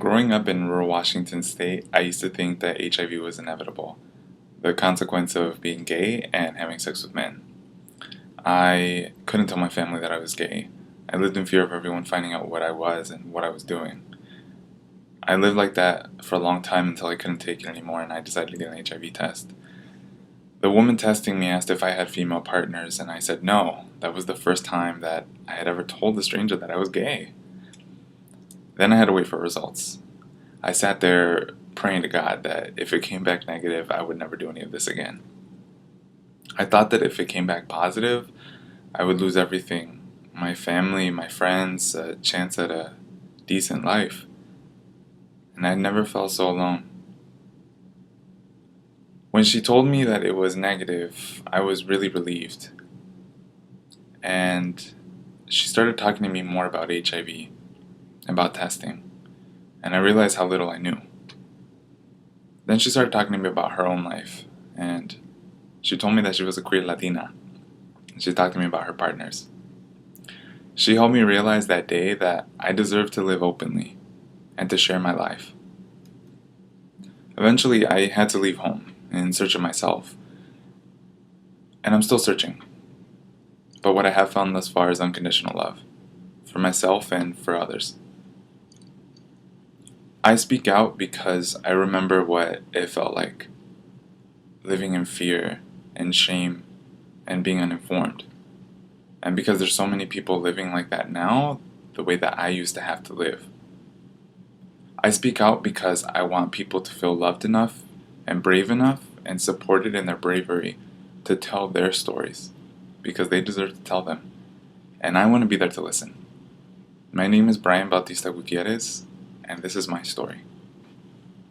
Growing up in rural Washington state, I used to think that HIV was inevitable, the consequence of being gay and having sex with men. I couldn't tell my family that I was gay. I lived in fear of everyone finding out what I was and what I was doing. I lived like that for a long time until I couldn't take it anymore and I decided to get an HIV test. The woman testing me asked if I had female partners, and I said no. That was the first time that I had ever told a stranger that I was gay. Then I had to wait for results. I sat there praying to God that if it came back negative, I would never do any of this again. I thought that if it came back positive, I would lose everything: my family, my friends, a chance at a decent life. And I never felt so alone. When she told me that it was negative, I was really relieved. And she started talking to me more about HIV, about testing, and I realized how little I knew. Then she started talking to me about her own life, and she told me that she was a queer Latina. She talked to me about her partners. She helped me realize that day that I deserved to live openly and to share my life. Eventually, I had to leave home in search of myself, and I'm still searching. But what I have found thus far is unconditional love, for myself and for others. I speak out because I remember what it felt like, living in fear and shame and being uninformed. And because there's so many people living like that now, the way that I used to have to live. I speak out because I want people to feel loved enough and brave enough and supported in their bravery to tell their stories, because they deserve to tell them. And I want to be there to listen. My name is Bryan Bautista Gutierrez, and this is my story.